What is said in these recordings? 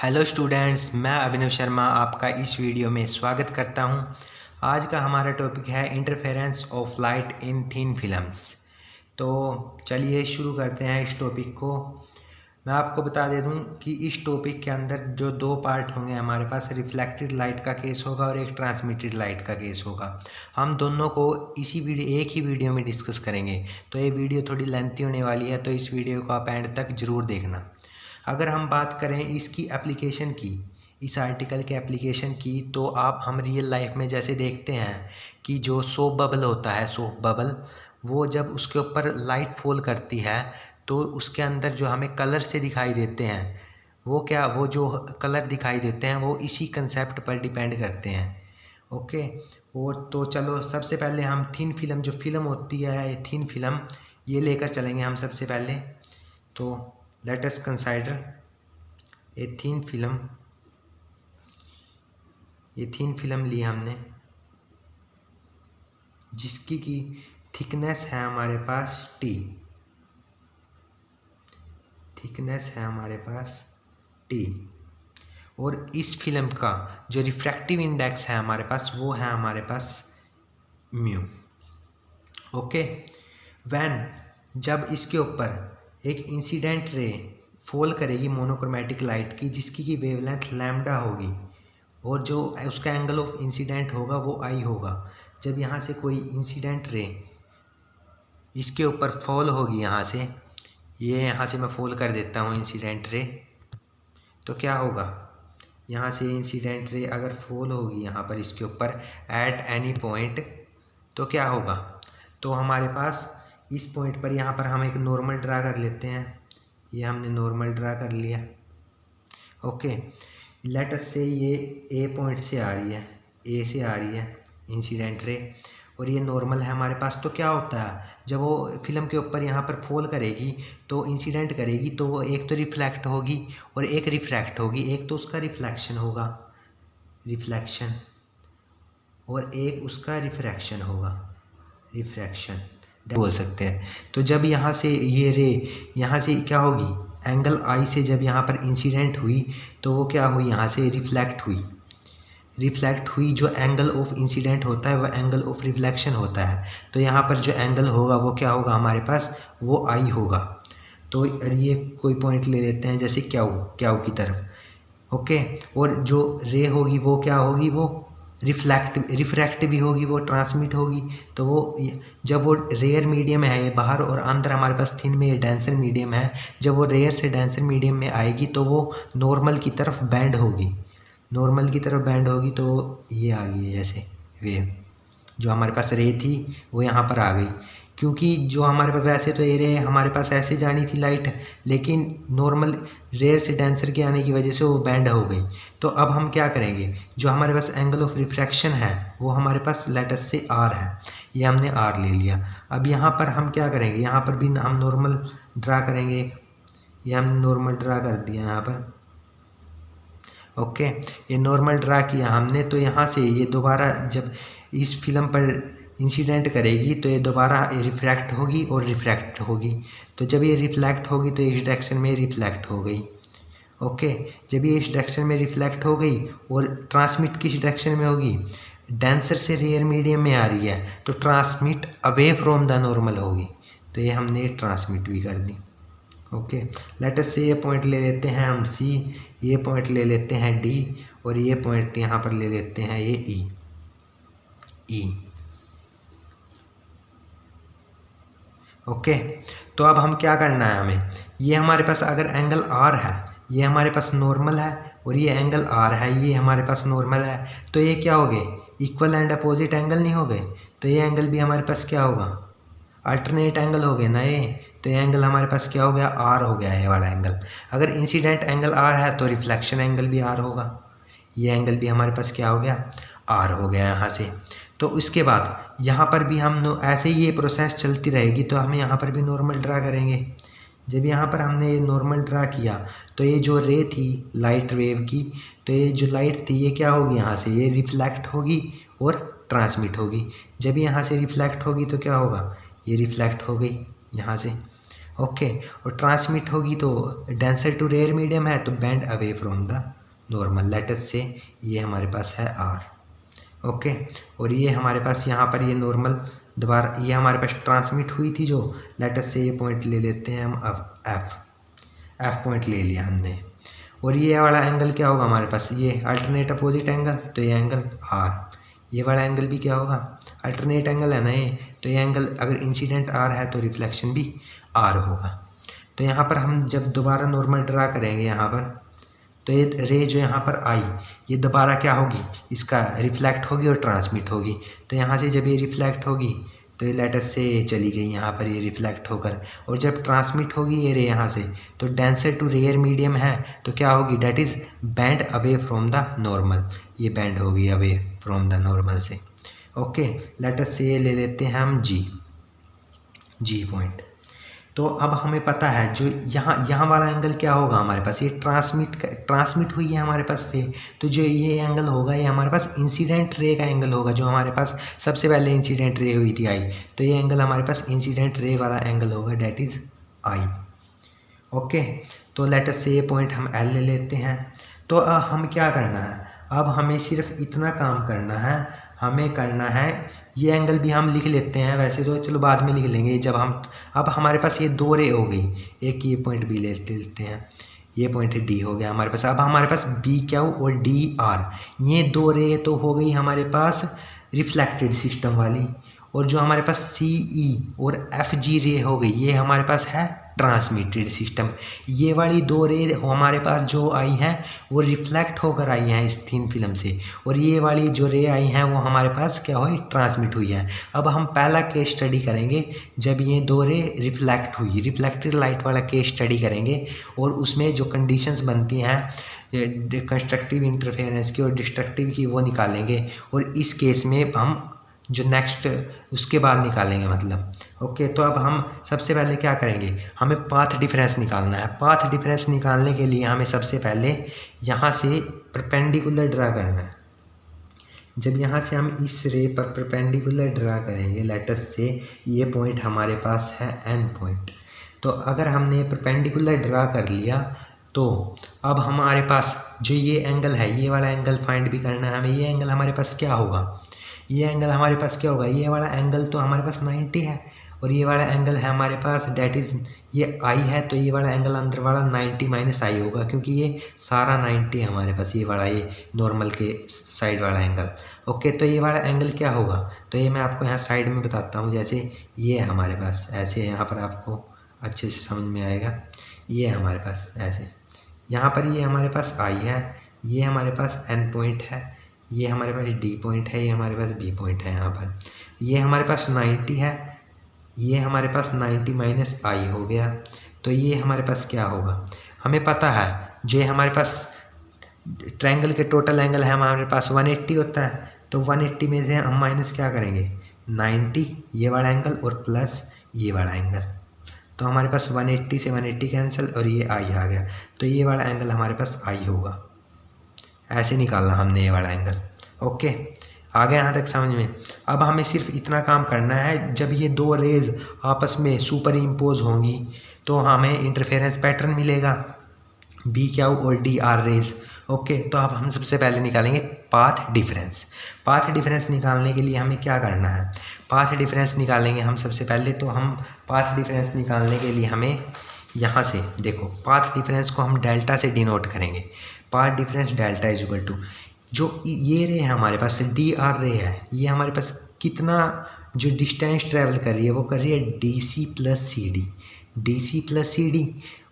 Hello students, मैं अभिनव शर्मा आपका इस वीडियो में स्वागत करता हूं। आज का हमारा टॉपिक है interference of light in thin films. तो चलिए शुरू करते हैं इस टॉपिक को। मैं आपको बता दे दूं कि इस टॉपिक के अंदर जो दो पार्ट होंगे हमारे पास, रिफ्लेक्टेड लाइट का केस होगा और एक ट्रांसमिटेड लाइट का केस होगा। हम दोनों को एक ही वीडियो में डिस्कस करेंगे। तो ये वीडियो थोड़ी लेंथी होने वाली है, तो इस वीडियो को आप एंड तक ज़रूर देखना। अगर हम बात करें इसकी एप्लीकेशन की, इस आर्टिकल के एप्लीकेशन की, तो हम रियल लाइफ में जैसे देखते हैं कि जो सोप बबल होता है, सोप बबल, वो जब उसके ऊपर लाइट फॉल करती है तो उसके अंदर जो हमें कलर से दिखाई देते हैं, वो जो कलर दिखाई देते हैं वो इसी कंसेप्ट पर डिपेंड करते हैं। ओके। और तो चलो सबसे पहले हम थिन फिल्म, जो फिल्म होती है थिन फिल्म, ये लेकर चलेंगे हम सबसे पहले। तो let us consider a thin film। ये थिन फिल्म ली हमने जिसकी की थिकनेस है हमारे पास T, थिकनेस है हमारे पास T। और इस फिल्म का जो रिफ्रैक्टिव इंडेक्स है हमारे पास, वो है हमारे पास म्यू। ओके। जब इसके ऊपर एक इंसिडेंट रे फॉल करेगी मोनोक्रोमेटिक लाइट की, जिसकी की वेवलेंथ लैम्डा होगी और जो उसका एंगल ऑफ इंसिडेंट होगा वो आई होगा। जब यहाँ से कोई इंसिडेंट रे इसके ऊपर फॉल होगी, यहाँ से मैं फॉल कर देता हूँ इंसिडेंट रे, तो क्या होगा, यहाँ से इंसिडेंट रे अगर फॉल होगी यहाँ पर इसके ऊपर एट एनी पॉइंट, तो क्या होगा, तो हमारे पास इस पॉइंट पर यहाँ पर हम एक नॉर्मल ड्रा कर लेते हैं। ये हमने नॉर्मल ड्रा कर लिया। ओके। लेट अस से ये ए पॉइंट से आ रही है, ए से आ रही है इंसिडेंट रे, और ये नॉर्मल है हमारे पास। तो क्या होता है, जब वो फिल्म के ऊपर यहाँ पर फॉल करेगी तो इंसिडेंट करेगी, तो वो एक तो रिफ्लेक्ट होगी और एक रिफ्रैक्ट होगी। एक तो उसका रिफ्लेक्शन होगा, रिफ्लेक्शन, और एक उसका रिफ्रैक्शन होगा, रिफ्रैक्शन बोल सकते हैं। तो जब यहाँ से ये रे यहाँ से क्या होगी, एंगल आई से जब यहाँ पर इंसिडेंट हुई तो वो क्या हुई, यहाँ से रिफ्लेक्ट हुई। जो एंगल ऑफ इंसिडेंट होता है वह एंगल ऑफ रिफ्लेक्शन होता है। तो यहाँ पर जो एंगल होगा वो क्या होगा हमारे पास, वो आई होगा। तो ये कोई पॉइंट ले लेते हैं जैसे क्याऊ की तरफ। ओके। और जो रे होगी वो क्या होगी, वो रिफ्रैक्ट भी होगी, वो ट्रांसमिट होगी। तो वो जब वो रेयर मीडियम है, बाहर और अंदर हमारे पास थिन में डेंसर मीडियम है, जब वो रेयर से डेंसर मीडियम में आएगी तो वो नॉर्मल की तरफ बैंड होगी, तो ये आ गई जैसे वेव। जो हमारे पास रे थी वो यहाँ पर आ गई, क्योंकि जो हमारे पास वैसे तो ये रे हमारे पास ऐसे जानी थी लाइट, लेकिन नॉर्मल रेयर से डेंसर के आने की वजह से वो बैंड हो गई। तो अब हम क्या करेंगे, जो हमारे पास एंगल ऑफ रिफ्रैक्शन है वो हमारे पास लेटस से आर है, ये हमने आर ले लिया। अब यहाँ पर हम क्या करेंगे, यहाँ पर भी हम नॉर्मल ड्रा करेंगे। ये हमने नॉर्मल ड्रा कर दिया यहाँ पर। ओके। ये नॉर्मल ड्रा किया हमने, तो यहाँ से ये दोबारा जब इस फिल्म पर इंसिडेंट करेगी तो ये दोबारा रिफ्रैक्ट होगी और रिफ्रैक्ट होगी। तो जब ये रिफ्लेक्ट होगी तो इस डायरेक्शन में रिफ्लेक्ट हो गई। ओके। जब ये इस डायरेक्शन में रिफ्लेक्ट हो गई और ट्रांसमिट किस डायरेक्शन में होगी, डेंसर से रेयर मीडियम में आ रही है, तो transmit away from the normal होगी। तो ये हमने ट्रांसमिट भी कर दी। ओके। लेट अस से ये पॉइंट ले लेते हैं हम सी, ये पॉइंट ले लेते हैं डी, और ये पॉइंट यहाँ पर ले लेते हैं ये ई। ओके। तो अब हम क्या करना है हमें, ये हमारे पास अगर एंगल आर है, ये हमारे पास नॉर्मल है, और ये एंगल आर है, ये हमारे पास नॉर्मल है, तो ये क्या हो गए, इक्वल एंड अपोजिट एंगल नहीं हो गए। तो ये एंगल भी हमारे पास क्या होगा, अल्टरनेट एंगल हो गए ना ये। तो ये एंगल हमारे पास क्या हो गया, आर हो गया ये वाला एंगल। अगर इंसिडेंट एंगल आर है तो रिफ्लेक्शन एंगल भी आर होगा। ये एंगल भी हमारे पास क्या हो गया, आर हो गया यहाँ से। तो इसके बाद यहाँ पर भी हम ऐसे ही ये प्रोसेस चलती रहेगी, तो हम यहाँ पर भी नॉर्मल ड्रा करेंगे। जब यहाँ पर हमने ये नॉर्मल ड्रा किया तो ये जो रे थी लाइट वेव की, तो ये जो लाइट थी ये क्या होगी, यहाँ से ये रिफ्लेक्ट होगी और ट्रांसमिट होगी। जब यहाँ से रिफ्लेक्ट होगी तो क्या होगा, ये रिफ्लेक्ट हो गई यहाँ से। ओके। और ट्रांसमिट होगी तो डेंसर टू रेयर मीडियम है तो bend away from the normal, let us से ये हमारे पास है आर। ओके। और ये हमारे पास यहाँ पर ये नॉर्मल दोबारा ये हमारे पास ट्रांसमिट हुई थी जो, लेट अस से ये पॉइंट ले लेते हैं हम अब एफ पॉइंट ले लिया हमने। और ये वाला एंगल क्या होगा हमारे पास, ये अल्टरनेट अपोजिट एंगल, तो ये एंगल आर। ये वाला एंगल भी क्या होगा, अल्टरनेट एंगल है ना ये, तो ये एंगल अगर इंसिडेंट आर है तो रिफ्लेक्शन भी आर होगा। तो यहाँ पर हम जब दोबारा नॉर्मल ड्रा करेंगे यहाँ पर, तो ये रे जो यहाँ पर आई ये दोबारा क्या होगी, इसका रिफ्लेक्ट होगी और ट्रांसमिट होगी। तो यहाँ से जब ये रिफ्लेक्ट होगी तो ये लेटस से चली गई यहाँ पर ये रिफ्लेक्ट होकर, और जब ट्रांसमिट होगी ये रे यहाँ से, तो डेंसर टू रेयर मीडियम है तो क्या होगी, that is band away from the normal, ये बैंड होगी अवे फ्रॉम द नॉर्मल से। ओके। लेटस से ये ले लेते हैं हम जी पॉइंट। तो अब हमें पता है जो यहाँ वाला एंगल क्या होगा हमारे पास, ये ट्रांसमिट हुई है हमारे पास से, तो जो ये एंगल होगा ये हमारे पास इंसिडेंट रे का एंगल होगा, जो हमारे पास सबसे पहले इंसिडेंट रे हुई थी आई, तो ये एंगल हमारे पास इंसिडेंट रे वाला एंगल होगा, डेट इज़ आई। ओके। तो लेटस से ये पॉइंट हम एल ले लेते हैं। तो हम क्या करना है, अब हमें सिर्फ इतना काम करना है, हमें करना है ये एंगल भी हम लिख लेते हैं, वैसे तो चलो बाद में लिख लेंगे जब हम, अब हमारे पास ये दो रे हो गई, एक ये पॉइंट भी लेते हैं, ये पॉइंट डी हो गया हमारे पास। अब हमारे पास बी क्यू और डी आर, ये दो रे तो हो गई हमारे पास रिफ्लेक्टेड सिस्टम वाली, और जो हमारे पास सी ई और एफ जी रे हो गई ये हमारे पास है ट्रांसमिटेड सिस्टम। ये वाली दो रे हमारे पास जो आई हैं वो रिफ्लेक्ट होकर आई हैं इस थिन फिल्म से, और ये वाली जो रे आई हैं वो हमारे पास क्या हुई, ट्रांसमिट हुई है। अब हम पहला केस स्टडी करेंगे जब ये दो रे रिफ्लेक्ट हुई, रिफ्लेक्टेड लाइट वाला केस स्टडी करेंगे, और उसमें जो कंडीशंस बनती हैं कंस्ट्रक्टिव इंटरफेरेंस की और डिस्ट्रक्टिव की वो निकालेंगे, और इस केस में हम जो नेक्स्ट उसके बाद निकालेंगे मतलब। ओके। तो अब हम सबसे पहले क्या करेंगे, हमें पाथ डिफरेंस निकालना है। पाथ डिफरेंस निकालने के लिए हमें सबसे पहले यहाँ से परपेंडिकुलर ड्रा करना है। जब यहाँ से हम इस रे पर परपेंडिकुलर ड्रा करेंगे, लेटस से ये पॉइंट हमारे पास है एन पॉइंट, तो अगर हमने परपेंडिकुलर ड्रा कर लिया तो अब हमारे पास जो ये एंगल है, ये वाला एंगल फाइंड भी करना है हमें। ये एंगल हमारे पास क्या होगा, ये एंगल हमारे पास क्या होगा, ये वाला एंगल तो हमारे पास 90 है, और ये वाला एंगल है हमारे पास डेट इज़ ये आई है, तो ये वाला एंगल अंदर वाला 90 माइनस आई होगा, क्योंकि ये सारा 90 है हमारे पास, ये वाला ये नॉर्मल के साइड वाला एंगल। ओके। तो ये वाला एंगल क्या होगा, तो ये मैं आपको यहाँ साइड में बताता हूँ, जैसे ये है हमारे पास ऐसे, यहाँ पर आपको अच्छे से समझ में आएगा, ये हमारे पास ऐसे, यहाँ पर ये हमारे पास आई है, ये हमारे पास एन पॉइंट है, ये हमारे पास डी पॉइंट है, ये हमारे पास बी पॉइंट है, यहाँ पर ये हमारे पास 90 है, ये हमारे पास 90 माइनस आई हो गया, तो ये हमारे पास क्या होगा, हमें पता है जो ये हमारे पास ट्रायंगल के टोटल एंगल है हमारे पास 180 होता है, तो 180 में से हम माइनस क्या करेंगे 90 ये वाला एंगल और प्लस ये वाला एंगल, तो हमारे पास 180 से 180 कैंसिल और ये आई आ गया, तो ये वाला एंगल हमारे पास आई होगा। ऐसे निकालना हमने ये वाला एंगल। ओके। आ गया यहाँ तक समझ में। अब हमें सिर्फ इतना काम करना है, जब ये दो रेज आपस में सुपर इम्पोज होंगी तो हमें इंटरफेरेंस पैटर्न मिलेगा बी क्यू और डी आर रेज। ओके। तो अब हम सबसे पहले निकालेंगे पाथ डिफरेंस। पाथ डिफरेंस निकालने के लिए हमें क्या करना है, पाथ डिफरेंस निकालेंगे हम सबसे पहले, तो हम पाथ डिफरेंस निकालने के लिए हमें यहाँ से देखो, पाथ डिफरेंस को हम डेल्टा से डिनोट करेंगे। Path difference delta is equal to, जो ये रे है हमारे पास डी आर रे है, ये हमारे पास कितना जो डिस्टेंस ट्रैवल कर रही है वो कर रही है D C plus C D, D C plus C D.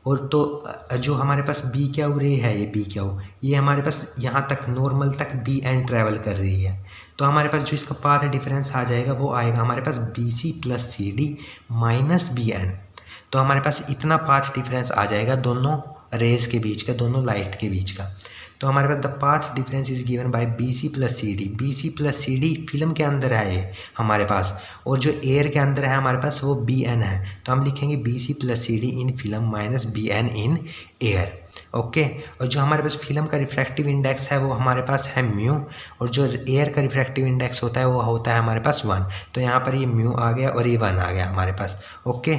और तो जो हमारे पास बी क्यू रे है, ये बी क्यू, ये हमारे पास यहाँ तक नॉर्मल तक बी एन ट्रैवल कर रही है, तो हमारे पास जो इसका पाथ डिफरेंस आ जाएगा वो आएगा हमारे पास B C plus C D minus B N. तो हमारे पास इतना पाथ डिफरेंस आ जाएगा दोनों रेज के बीच का, दोनों लाइट के बीच का। तो हमारे पास the path difference is given by B C plus C D. B C plus C D film के अंदर है ये हमारे पास, और जो एयर के अंदर है हमारे पास वो बी एन है, तो हम लिखेंगे B C plus C D in film minus B N in air. Okay. और जो हमारे पास फिल्म का रिफ्रैक्टिव इंडेक्स है वो हमारे पास है म्यू, और जो एयर का रिफ्रैक्टिव इंडेक्स होता है वो होता है हमारे पास 1, तो यहाँ पर ये म्यू आ गया और ये 1 आ गया हमारे पास। ओके।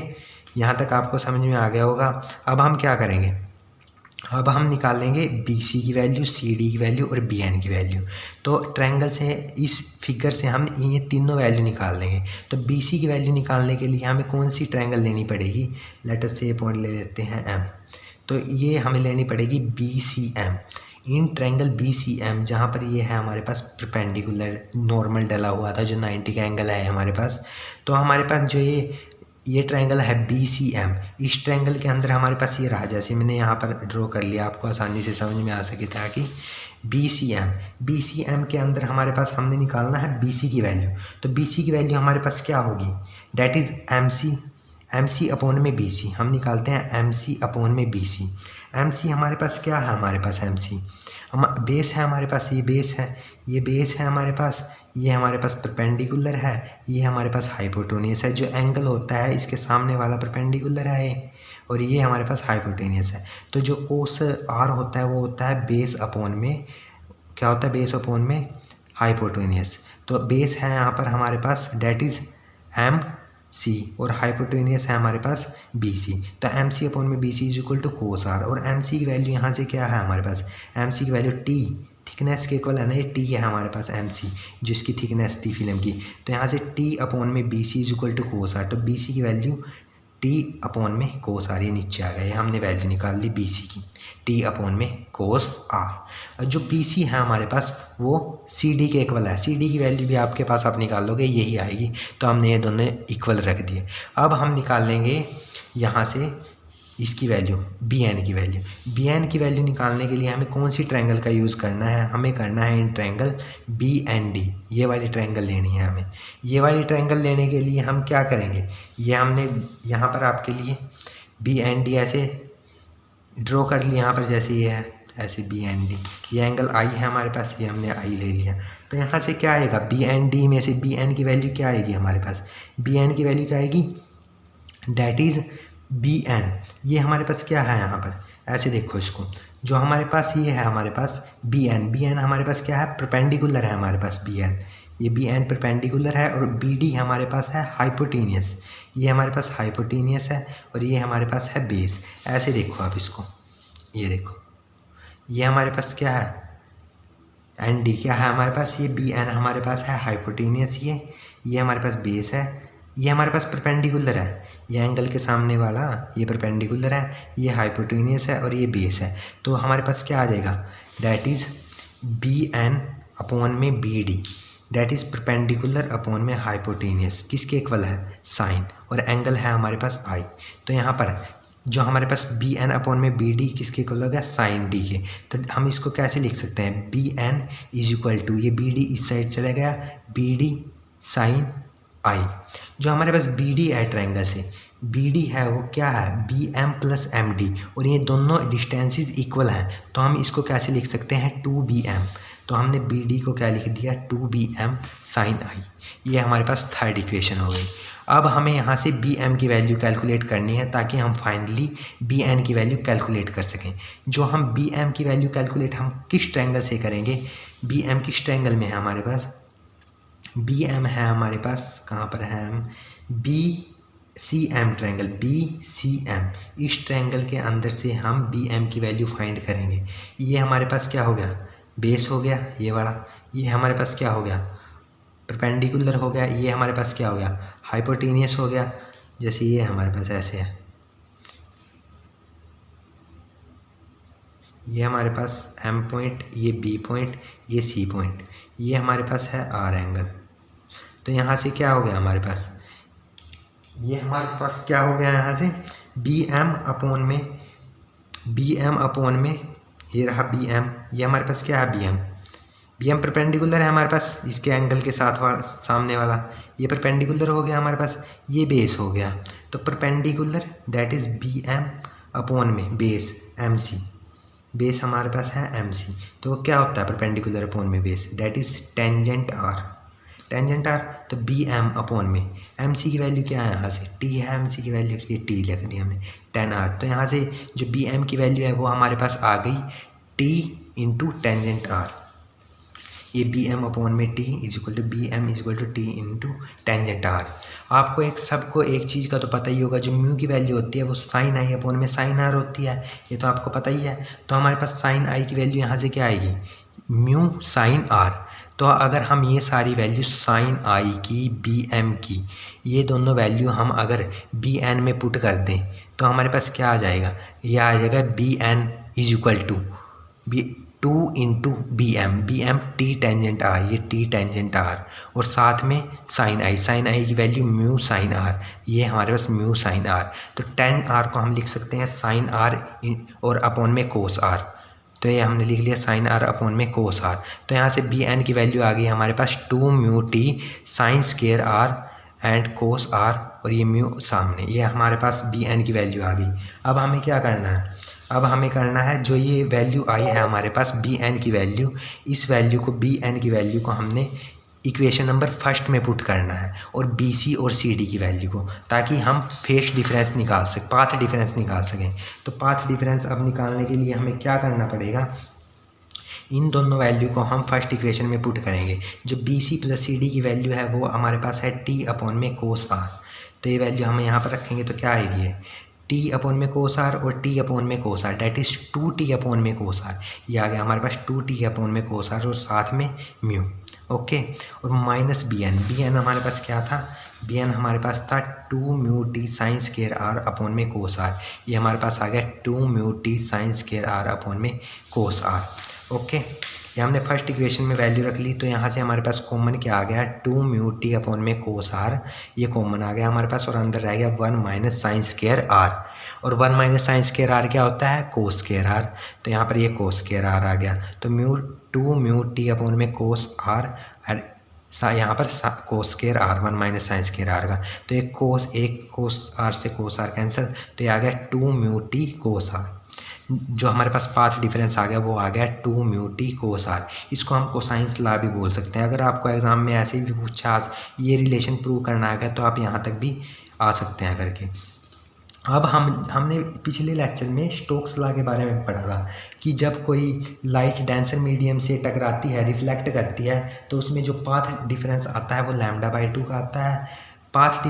यहाँ तक आपको समझ में आ गया होगा। अब हम क्या करेंगे, अब हम निकाल लेंगे BC की वैल्यू, CD की वैल्यू और BN की वैल्यू। तो ट्रायंगल से इस फिगर से हम ये तीनों वैल्यू निकाल लेंगे। तो BC की वैल्यू निकालने के लिए हमें कौन सी ट्रायंगल लेनी पड़ेगी, लेट अस से पॉइंट ले लेते हैं M। तो ये हमें लेनी पड़ेगी BCM। इन ट्रायंगल BCM जहाँ पर ये है हमारे पास परपेंडिकुलर नॉर्मल डला हुआ था, जो 90 का एंगल है हमारे पास। तो हमारे पास जो ये ट्रायंगल है BCM, इस ट्रायंगल के अंदर हमारे पास ये रहा, जैसे मैंने यहाँ पर ड्रॉ कर लिया आपको आसानी से समझ में आ सके था कि BCM के अंदर हमारे पास हमने निकालना है BC की वैल्यू। तो BC की वैल्यू हमारे पास क्या होगी, डैट इज़ MC अपॉन में BC। हम निकालते हैं MC अपॉन में BC। MC हमारे पास क्या है, हमारे पास MC हम बेस है, हमारे पास ये बेस है, ये बेस है हमारे पास, ये हमारे पास परपेंडिकुलर है, ये हमारे पास हाइपोटेन्यूस है। जो एंगल होता है इसके सामने वाला परपेंडिकुलर है ये, और ये हमारे पास हाइपोटेन्यूस है। तो जो कोस R होता है वो होता है बेस अपॉन में, क्या होता है, बेस अपॉन में हाइपोटेन्यूस। तो बेस है यहाँ पर हमारे पास डैट इज़ MC और हाइपोटेन्यूस है हमारे पास BC। तो MC अपॉन में BC is equal to cos R। और MC की वैल्यू यहाँ से क्या है हमारे पास, MC की वैल्यू T, थिकनेस के इक्वल है ना, ये T है हमारे पास MC, जिसकी थिकनेस थी फिल्म की। तो यहाँ से T अपॉन में BC is equal to cos R। तो BC की वैल्यू T अपॉन में कोस R, ये नीचे आ गया, हमने वैल्यू निकाल ली BC की, T अपॉन में कोस R। जो BC है हमारे पास वो CD के इक्वल है। CD की वैल्यू भी आपके पास आप निकाल लोगे, यही आएगी। तो हमने ये दोनों इक्वल रख दिए। अब हम निकाल लेंगे यहाँ से इसकी वैल्यू, BN की वैल्यू। BN की वैल्यू निकालने के लिए हमें कौन सी ट्रायंगल का यूज़ करना है, हमें करना है इन ट्रायंगल BND। ये वाली ट्रायंगल लेनी है हमें। ये वाली ट्रायंगल लेने के लिए हम क्या करेंगे, ये हमने यहाँ पर आपके लिए BND ऐसे ड्रॉ कर लिया, यहाँ पर जैसे ये है ऐसे BND, ये एंगल I है हमारे पास, ये हमने I ले लिया। तो यहाँ से क्या आएगा, BND में से BN की वैल्यू क्या आएगी हमारे पास, BN की वैल्यू क्या आएगी, डैट इज़ BN। ये हमारे पास क्या है यहाँ पर, ऐसे देखो इसको, जो हमारे पास ये है हमारे पास BN हमारे पास क्या है, परपेंडिकुलर है हमारे पास BN, ये BN परपेंडिकुलर है। और BD हमारे पास है हाइपोटेन्यूस, ये हमारे पास हाइपोटेन्यूस है, और ये हमारे पास है बेस। ऐसे देखो आप इसको, ये देखो, ये हमारे पास क्या है, ND क्या है हमारे पास, ये BN हमारे पास है हाइपोटेन्यूस, ये हमारे पास बेस है, ये हमारे पास परपेंडिकुलर है, ये एंगल के सामने वाला ये परपेंडिकुलर है, ये हाइपोटेन्यूस है और ये बेस है। तो हमारे पास क्या आ जाएगा, डैट इज़ BN अपॉन में BD, that is perpendicular upon में हाइपोटेन्यूस, किसके इक्वल है, साइन, और एंगल है हमारे पास I। तो यहाँ पर जो हमारे पास BN अपॉन में BD किसके इक्वल हो गया, साइन D के। तो हम इसको कैसे लिख सकते हैं, BN इज इक्वल टू, ये BD इस साइड चला गया, BD साइन I। जो हमारे पास BD है ट्रायंगल से, BD है वो क्या है, BM प्लस MD, और ये दोनों डिस्टेंसेस इक्वल हैं। तो हम इसको कैसे लिख सकते हैं, 2BM। तो हमने BD को क्या लिख दिया, 2BM साइन I। ये हमारे पास थर्ड इक्वेशन हो गई। अब हमें यहाँ से BM की वैल्यू कैलकुलेट करनी है, ताकि हम फाइनली BN की वैल्यू कैलकुलेट कर सकें। जो हम BM की वैल्यू कैलकुलेट हम किस ट्रायंगल से करेंगे, BM किस ट्रायंगल में है हमारे पास, BM है हमारे पास, कहाँ पर है, हम BCM ट्रायंगल, BCM, इस ट्रायंगल के अंदर से हम BM की वैल्यू फाइंड करेंगे। ये हमारे पास क्या हो गया, बेस हो गया ये वाला, ये हमारे पास क्या हो गया, परपेंडिकुलर हो गया, ये हमारे पास क्या हो गया, हाइपोटेन्यूस हो गया, जैसे ये हमारे पास ऐसे है, ये हमारे पास M पॉइंट, ये B पॉइंट, ये C पॉइंट, ये हमारे पास है R एंगल। तो यहाँ से क्या हो गया हमारे पास, ये हमारे पास क्या हो गया, यहाँ से BM अपॉन में ये रहा BM, ये हमारे पास क्या है BM परपेंडिकुलर है हमारे पास इसके एंगल के साथ सामने वाला, ये परपेंडिकुलर हो गया हमारे पास, ये बेस हो गया। तो perpendicular that is BM upon में बेस MC, बेस हमारे पास है MC। तो क्या होता है परपेंडिकुलर अपॉन में base, that is tangent R, tangent R। तो BM अपॉन में MC की वैल्यू क्या है, यहाँ से T है MC की वैल्यू, ये T लिख दी हमने, 10R। तो यहाँ से जो BM की वैल्यू है वो हमारे पास आ गई T इंटू टेंजेंट R। ये बी एम अपॉन में T is equal to B M is equal to T into tangent R. आपको सबको एक चीज़ का तो पता ही होगा, जो म्यू की वैल्यू होती है वो साइन आई अपॉन में साइन आर होती है, ये तो आपको पता ही है। तो हमारे पास साइन आई की वैल्यू यहाँ से क्या आएगी, म्यू साइन आर। तो अगर हम ये सारी वैल्यू साइन आई की, बी एम की, ये दोनों वैल्यू हम अगर बी एन में पुट कर दें तो हमारे पास क्या आ जाएगा, ये आ जाएगा B N is equal to B 2 into B M T tangent R, ये टी टेंजेंट आर, और साथ में साइन आई की वैल्यू म्यू साइन आर, ये हमारे पास म्यू साइन आर। तो टेन आर को हम लिख सकते हैं साइन आर और अपॉन में कोस आर, तो ये हमने लिख लिया साइन आर अपॉन में कोस आर। तो यहाँ से बी एन की वैल्यू आ गई हमारे पास 2 mu T sine square R and cos R, और ये म्यू सामने, ये हमारे पास बी एन की वैल्यू आ गई। अब हमें क्या करना है, अब हमें करना है जो ये वैल्यू आई है हमारे पास बी एन की वैल्यू, इस वैल्यू को बी एन की वैल्यू को हमने इक्वेशन नंबर फर्स्ट में पुट करना है, और बी सी और सी डी की वैल्यू को, ताकि हम फेस डिफरेंस निकाल सकें, पाथ डिफरेंस निकाल सकें। तो पाथ डिफरेंस अब निकालने के लिए हमें क्या करना पड़ेगा, इन दोनों वैल्यू को हम फर्स्ट इक्वेशन में पुट करेंगे। जो B C plus C D की वैल्यू है वो हमारे पास है टी अपॉन में कोस आर, तो ये वैल्यू हम यहाँ पर रखेंगे तो क्या आएगी है टी अपॉन में कोस आर और टी अपॉन में cos are, that is 2t upon में कोस आर, ये आ गया हमारे पास 2t अपॉन में कोस आर और साथ में म्यू, ओके। और माइनस बी एन हमारे पास क्या था, बी एन हमारे पास था 2 mu T sine square R upon में कोस आर, ये हमारे पास आ गया 2 mu T sine square R upon में कोस आर, ओके। ये हमने फर्स्ट इक्वेशन में वैल्यू रख ली, तो यहाँ से हमारे पास कॉमन क्या आ गया 2 म्यू टी अपॉन में कोस आर, ये कॉमन आ गया हमारे पास, और अंदर रह गया 1 माइनस साइन स्केयर आर, और 1 माइनस साइन स्केयर आर क्या होता है कोस स्केयर आर, तो यहाँ पर ये कोस स्केयर आर आ गया। तो 2 म्यू टी अपॉन में कोस आर, यहाँ पर cos square R 1 minus sine square R का, तो एक कोस आर से कोस आर कैंसिल, तो ये आ गया 2 म्यू टी कोस आर। जो हमारे पास पाथ डिफरेंस आ गया वो आ गया 2 म्यू टी कोस आर, इसको हम कोसाइंस लॉ भी बोल सकते हैं। अगर आपको एग्जाम में ऐसे भी पूछा ये रिलेशन प्रूव करना आ गया तो आप यहाँ तक भी आ सकते हैं करके। अब हमने पिछले लेक्चर में स्टोक्स लॉ के बारे में पढ़ा था कि जब कोई लाइट डेंसर मीडियम से टकराती है, रिफ्लेक्ट करती है, तो उसमें जो पाथ डिफरेंस आता है वो λ/2 का आता है, पाथ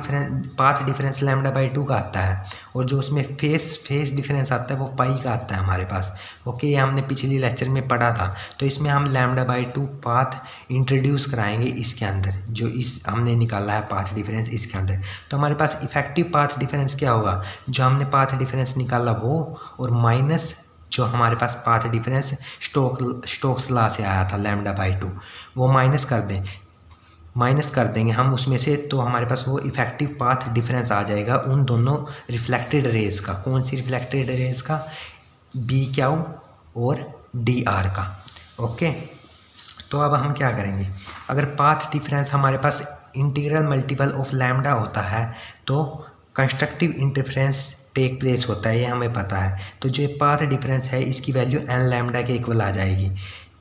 डिफरेंस λ/2 का आता है, और जो उसमें फेस डिफरेंस आता है वो पाई का आता है हमारे पास, ओके। ये हमने पिछले लेक्चर में पढ़ा था। तो इसमें हम λ/2 पाथ इंट्रोड्यूस कराएंगे इसके अंदर, जो इस हमने निकाला है पाथ डिफरेंस इसके अंदर। तो हमारे पास इफेक्टिव पाथ डिफरेंस क्या होगा, जो हमने पाथ डिफरेंस निकाला वो, और माइनस जो हमारे पास पाथ डिफरेंस स्टोक्स लॉ से आया था λ/2, वो माइनस कर देंगे हम उसमें से, तो हमारे पास वो इफेक्टिव पाथ डिफरेंस आ जाएगा उन दोनों रिफ्लेक्टेड रेज का। कौन सी रिफ्लेक्टेड रेज का, बी क्यू और डी आर का, ओके। तो अब हम क्या करेंगे, अगर पाथ डिफरेंस हमारे पास इंटीग्रल मल्टीपल ऑफ लैम्डा होता है तो कंस्ट्रक्टिव इंटरफेरेंस टेक प्लेस होता है, ये हमें पता है। तो जो पाथ डिफरेंस है इसकी वैल्यू एन लैम्डा के इक्वल आ जाएगी,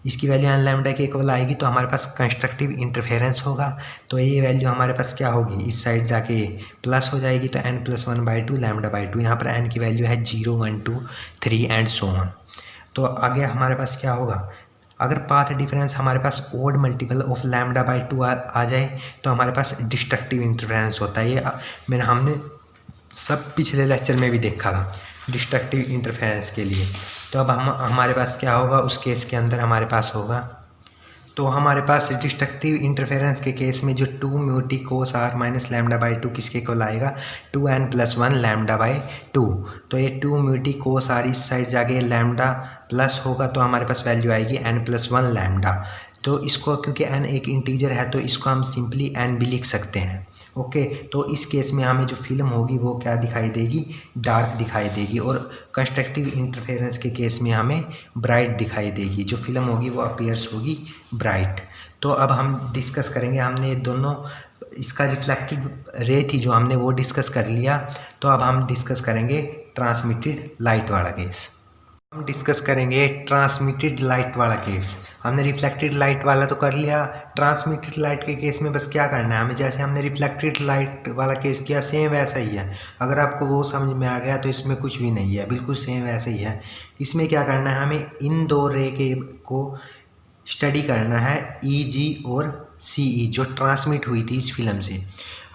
इसकी वैल्यू एन लैम्डा के इक्वल आएगी, तो हमारे पास कंस्ट्रक्टिव इंटरफेरेंस होगा। तो ये वैल्यू हमारे पास क्या होगी, इस साइड जाके प्लस हो जाएगी, तो n + 1/2 λ/2, यहाँ पर n की वैल्यू है 0 1 2 3 एंड सो ऑन। तो आगे हमारे पास क्या होगा, अगर पाथ डिफरेंस हमारे पास ओड मल्टीपल ऑफ λ/2 आ जाए तो हमारे पास डिस्ट्रक्टिव इंटरफेरेंस होता है। ये हमने सब पिछले लेक्चर में भी देखा था डिस्ट्रक्टिव इंटरफेरेंस के लिए। तो अब हमारे पास क्या होगा, उस केस के अंदर हमारे पास होगा, तो हमारे पास डिस्ट्रक्टिव इंटरफेरेंस के केस में जो 2 mu T cos R minus λ/2 किसके इक्वल आएगा, 2n + 1 λ/2। तो ये 2 म्यू टी कोस आर इस साइड जाके लैम्डा प्लस होगा, तो हमारे पास वैल्यू आएगी n + 1 लैम्डा। तो इसको क्योंकि n एक इंटीजर है तो इसको हम सिंपली n भी लिख सकते हैं, ओके। तो इस केस में हमें जो फिल्म होगी वो क्या दिखाई देगी, डार्क दिखाई देगी, और कंस्ट्रक्टिव इंटरफेरेंस के केस में हमें ब्राइट दिखाई देगी, जो फिल्म होगी वो अपीयर्स होगी ब्राइट। तो अब हम डिस्कस करेंगे, हमने दोनों इसका रिफ्लेक्टेड रे थी जो हमने वो डिस्कस कर लिया। तो अब हम डिस्कस करेंगे ट्रांसमिटेड लाइट वाला केस। हम डिस्कस करेंगे ट्रांसमिटेड लाइट वाला केस। हमने रिफ्लेक्टेड लाइट वाला तो कर लिया, ट्रांसमिटेड लाइट के केस में बस क्या करना है हमें, जैसे हमने रिफ्लेक्टेड लाइट वाला केस किया सेम वैसा ही है। अगर आपको वो समझ में आ गया तो इसमें कुछ भी नहीं है, बिल्कुल सेम वैसा ही है। इसमें क्या करना है, हमें इन दो रे के को स्टडी करना है EG और CE जो ट्रांसमिट हुई थी इस फिल्म से।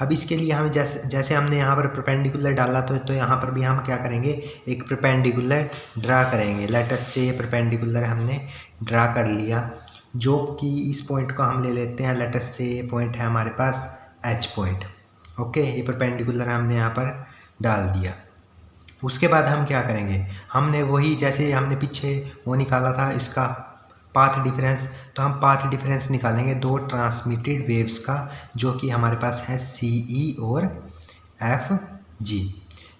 अब इसके लिए हमें जैसे हमने यहाँ पर परपेंडिकुलर डाला तो यहाँ पर भी हम क्या करेंगे, एक परपेंडिकुलर ड्रा करेंगे। लेट अस से परपेंडिकुलर हमने ड्रा कर लिया, जो कि इस पॉइंट को हम ले लेते हैं। लेट अस से ये पॉइंट है हमारे पास H पॉइंट। ओके, ये परपेंडिकुलर हमने यहाँ पर डाल दिया। उसके बाद हम क्या करेंगे, हमने वही जैसे हमने पीछे वो निकाला था इसका पाथ डिफरेंस, तो हम पाथ डिफरेंस निकालेंगे दो ट्रांसमिटेड वेव्स का, जो कि हमारे पास है CE और FG।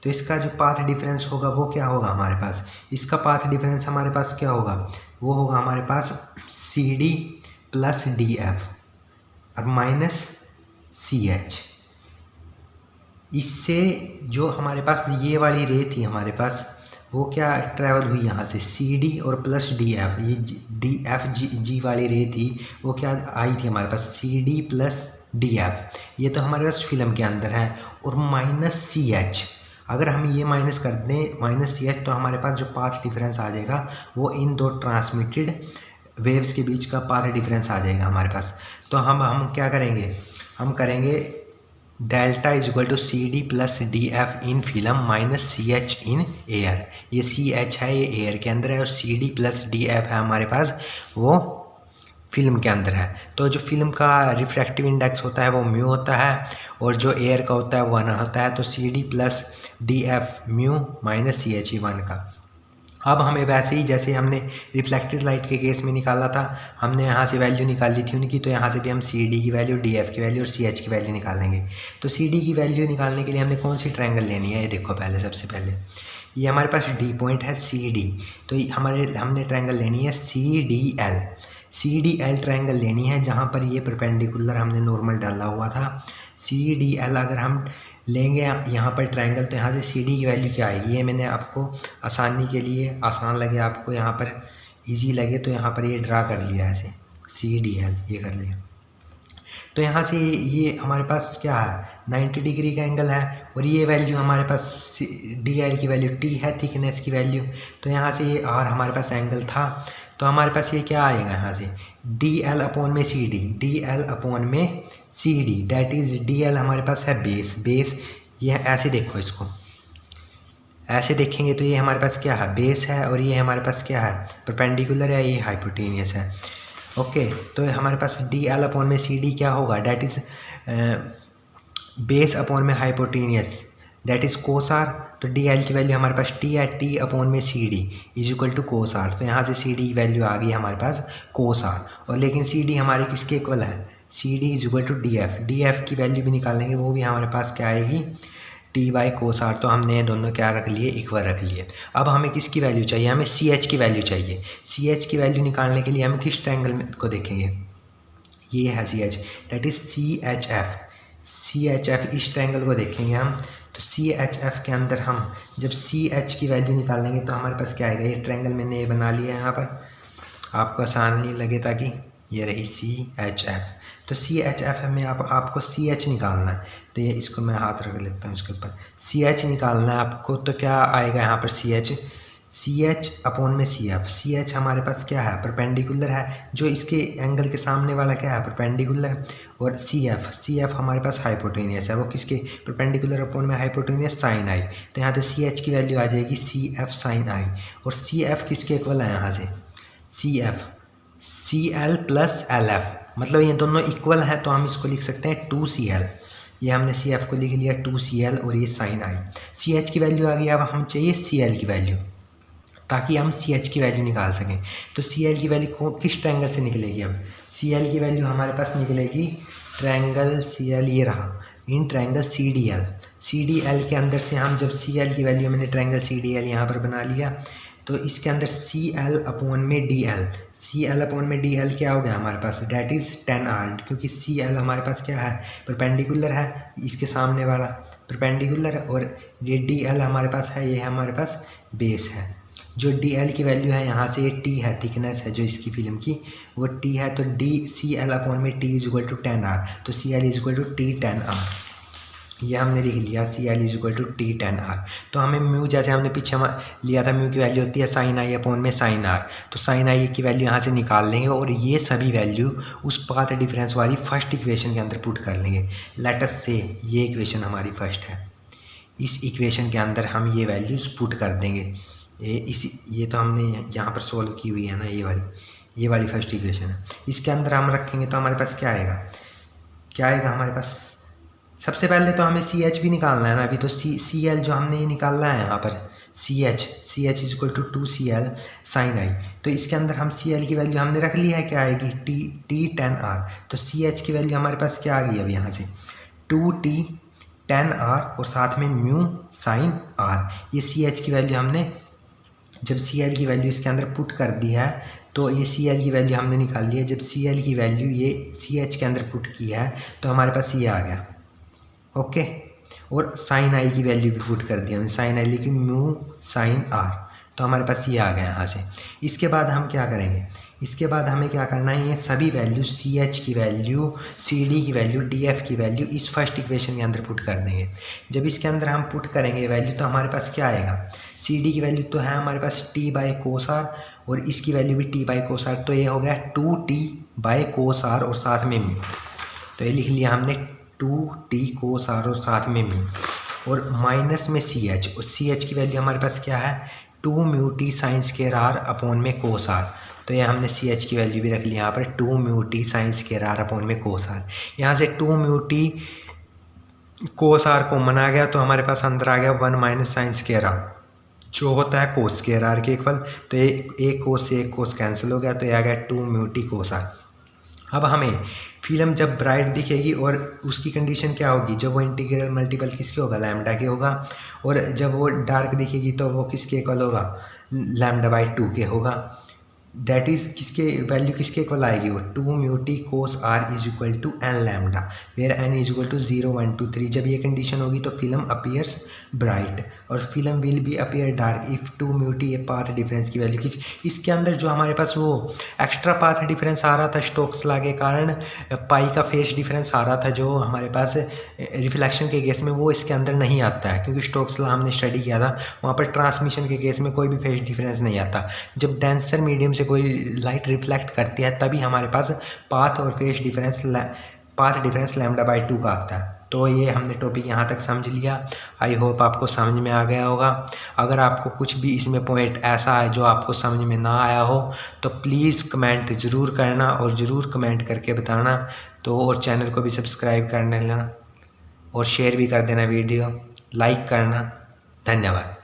तो इसका जो पाथ डिफरेंस होगा वो क्या होगा हमारे पास, इसका पाथ डिफरेंस हमारे पास क्या होगा, वो होगा हमारे पास CD प्लस DF और माइनस CH। इससे जो हमारे पास ये वाली रे थी हमारे पास, वो क्या ट्रैवल हुई यहाँ से CD और प्लस DF, ये DFG वाली रे थी, वो क्या आई थी हमारे पास CD प्लस DF, ये तो हमारे पास फिल्म के अंदर है, और माइनस CH। अगर हम ये माइनस कर दें माइनस CH, तो हमारे पास जो पाथ डिफरेंस आ जाएगा वो इन दो ट्रांसमिटेड वेव्स के बीच का पाथ डिफरेंस आ जाएगा हमारे पास। तो हम क्या करेंगे, हम करेंगे delta is equal to CD plus DF in film minus CH in air. ये CH है, ये एयर के अंदर है, और CD प्लस DF है हमारे पास, वो फिल्म के अंदर है। तो जो फिल्म का रिफ्रैक्टिव इंडेक्स होता है वो म्यू होता है, और जो एयर का होता है वो 1 होता है। तो CD plus DF mu minus CH 1 का। अब हमें वैसे ही जैसे हमने रिफ्लेक्टेड लाइट के केस में निकाला था, हमने यहाँ से वैल्यू निकाली थी उनकी, तो यहाँ से भी हम CD की वैल्यू, DF की वैल्यू और CH की वैल्यू निकालेंगे। तो CD की वैल्यू निकालने के लिए हमने कौन सी ट्रायंगल लेनी है, ये देखो पहले सबसे पहले ये हमारे पास D पॉइंट है CD, तो हमने ट्रायंगल लेनी है CDL। CDL ट्रायंगल लेनी है जहाँ पर ये परपेंडिकुलर हमने नॉर्मल डाला हुआ था। CDL अगर हम लेंगे यहाँ पर ट्रायंगल, तो यहाँ से CD की वैल्यू क्या आएगी, ये मैंने आपको आसानी के लिए, आसान लगे आपको, यहाँ पर इजी लगे तो यहाँ पर ये ड्रा कर लिया ऐसे CDL, ये कर लिया। तो यहाँ से ये हमारे पास क्या है, 90 डिग्री का एंगल है, और ये वैल्यू हमारे पास DL की वैल्यू T है, थिकनेस की वैल्यू। तो यहाँ से ये R हमारे पास एंगल था, तो हमारे पास ये क्या आएगा यहाँ से DL अपॉन में CD, DL अपॉन में CD, डैट इज़ DL हमारे पास है बेस। ये ऐसे देखो, इसको ऐसे देखेंगे तो ये हमारे पास क्या है, बेस है, और ये हमारे पास क्या है, परपेंडिकुलर है, ये हाइपोटेनियस है। ओके, तो हमारे पास DL अपॉन में CD क्या होगा, डैट इज़ बेस अपॉन में hypotenuse, that is cos R। तो DL की वैल्यू हमारे पास T है, T अपॉन में CD is equal to cos R। तो यहाँ से CD की वैल्यू आ गई हमारे पास कोस R, और लेकिन CD हमारी किसके इक्वल है, CD is equal to DF की वैल्यू भी निकालेंगे, वो भी हमारे पास क्या आएगी, T बाई कोस R। तो हमने दोनों क्या रख लिए, इक्वल रख लिए। अब हमें किसकी वैल्यू चाहिए, हमें CH की वैल्यू चाहिए। CH की वैल्यू निकालने के लिए हम किस ट्रायंगल को देखेंगे, ये है CH, दैट इज़ CHF, इस ट्रायंगल को देखेंगे हम। तो CHF के अंदर हम जब CH की वैल्यू निकालेंगे तो हमारे पास क्या आएगा, ये ट्रायंगल मैंने ये बना लिया है यहाँ पर, आपको आसान नहीं लगे, ताकि ये रही CHF। तो CHF में आपको CH निकालना है, तो ये इसको मैं हाथ रख लेता हूँ इसके ऊपर। CH निकालना है आपको, तो क्या आएगा यहाँ पर CH अपॉन में CH हमारे पास क्या है, परपेंडिकुलर है, जो इसके एंगल के सामने वाला क्या है, परपेंडिकुलर, और CF हमारे पास हाइपोटेनियस है, वो किसके, परपेंडिकुलर अपॉन में हाइपोटेनियस साइन I। तो यहाँ से CH की वैल्यू आ जाएगी CF साइन I, और CF किसके इक्वल है यहाँ से, CL प्लस LF, मतलब ये दोनों इक्वल है, तो हम इसको लिख सकते हैं 2CL। ये हमने CF को लिख लिया 2CL, और ये साइन I। CH की वैल्यू आ गई, अब हम चाहिए CL की वैल्यू, ताकि हम CH की वैल्यू निकाल सकें। तो CL की वैल्यू किस ट्रायंगल से निकलेगी, अब CL की वैल्यू हमारे पास निकलेगी ट्रायंगल CL, ये रहा, इन ट्रायंगल CDL के अंदर से हम जब CL की वैल्यू, मैंने ट्रायंगल CDL यहाँ पर बना लिया, तो इसके अंदर CL अपॉन में DL क्या हो गया हमारे पास, डैट इज़ 10R, क्योंकि CL हमारे पास क्या है, परपेंडिकुलर है, इसके सामने वाला परपेंडिकुलर, और ये DL हमारे पास है, ये हमारे पास बेस है। जो DL की वैल्यू है यहाँ से, ये T है, थिकनेस है जो इसकी फिल्म की, वो T है, तो CL अपॉन में T is equal to 10R, तो CL is equal to T 10R। ये हमने लिख लिया C L is equal to T tan r। तो हमें म्यू जैसे हमने पीछे लिया था, म्यू की वैल्यू होती है साइन आई अपॉन में साइन r, तो साइन आई की वैल्यू यहाँ से निकाल लेंगे और ये सभी वैल्यू उस पाथ डिफरेंस वाली फर्स्ट इक्वेशन के अंदर पुट कर लेंगे। लेट अस से ये इक्वेशन हमारी फर्स्ट है, इस इक्वेशन के अंदर हम ये वैल्यूज पुट कर देंगे। ये तो हमने यहाँ पर सोल्व की हुई है ना, ये वाली फर्स्ट इक्वेशन है। इसके अंदर हम रखेंगे तो हमारे पास क्या आएगा हमारे पास। सबसे पहले तो हमें सी एच भी निकालना है ना, अभी तो सी एल जो हमने ये निकालना है यहाँ पर C H is equal to 2cl sine I. तो इसके अंदर हम सी एल की वैल्यू हमने रख ली है, क्या आएगी टी tan r। तो सी एच की वैल्यू हमारे पास क्या आ गई अब यहाँ से 2t tan r और साथ में म्यू साइन r। ये सी एच की वैल्यू हमने जब सी एल की वैल्यू इसके अंदर पुट कर दी है तो ये सी एल की वैल्यू हमने निकाल ली है। जब सी एल की वैल्यू ये सी एच के अंदर पुट की है तो हमारे पास ये आ गया, ओके। और साइन आई की वैल्यू भी पुट कर दी हमने, साइन आई लिखी म्यू साइन आर, तो हमारे पास ये आ गया यहाँ से। इसके बाद हम क्या करेंगे, इसके बाद हमें क्या करना है, ये सभी वैल्यू सी एच की वैल्यू, सी डी की वैल्यू, डी एफ की वैल्यू इस फर्स्ट इक्वेशन के अंदर पुट कर देंगे। जब इसके अंदर हम पुट करेंगे वैल्यू तो हमारे पास क्या आएगा, सी डी की वैल्यू तो है हमारे पास टी बाई कोस आर और इसकी वैल्यू भी टी बाई कोस आर, तो ये हो गया 2t बाई कोस आर और साथ में म्यू। तो ये लिख लिया हमने 2t कोस आर और साथ में म्यू और माइनस में सी एच, और सी एच की वैल्यू हमारे पास क्या है 2 mu T sine square R upon में कोस आर। तो ये हमने सी एच की वैल्यू भी रख ली यहाँ पर 2 mu T sine square R upon में कोस आर। यहाँ से 2 mu T cos R common आ गया तो हमारे पास अंदर आ गया 1 माइनस साइन स्क्वायर आर जो होता है कोस स्क्वायर आर के इक्वल। तो ये एक कोस से एक कोस कैंसिल हो गया तो ये आ गया 2 म्यू टी कोस आर। अब हमें फिल्म जब ब्राइट दिखेगी और उसकी कंडीशन क्या होगी, जब वो इंटीग्रल मल्टीपल किसके होगा, लैम्डा के होगा, और जब वो डार्क दिखेगी तो वो किसके इक्वल होगा, लैम्डा बाई 2 के होगा। दैट इज़ किसके वैल्यू किसके इक्वल आएगी, वो 2 mu T cos R is equal to N lambda where N is equal to 0 1 2 3। जब ये कंडीशन होगी तो फिल्म अपीयर्स ब्राइट और film will be appear dark if 2 mu T ये पाथ डिफरेंस की वैल्यू किस। इसके अंदर जो हमारे पास वो एक्स्ट्रा पाथ डिफरेंस आ रहा था स्टोक्स लॉ के कारण, पाई का फेस डिफरेंस आ रहा था जो हमारे पास रिफ्लेक्शन के केस में, वो इसके अंदर नहीं आता है क्योंकि स्टोक्स लॉ हमने स्टडी किया था, वहाँ पर ट्रांसमिशन के केस में कोई भी फेस डिफरेंस नहीं आता। जब डेंसर मीडियम से कोई लाइट रिफ्लेक्ट करती है तभी हमारे पास पाथ और फेस डिफरेंस लैम्डा बाई 2 का आता है। तो ये हमने टॉपिक यहाँ तक समझ लिया। आई होप आपको समझ में आ गया होगा। अगर आपको कुछ भी इसमें पॉइंट ऐसा है जो आपको समझ में ना आया हो तो प्लीज़ कमेंट ज़रूर करना और ज़रूर कमेंट करके बताना। तो और चैनल को भी सब्सक्राइब कर लेना और शेयर भी कर देना, वीडियो लाइक करना। धन्यवाद।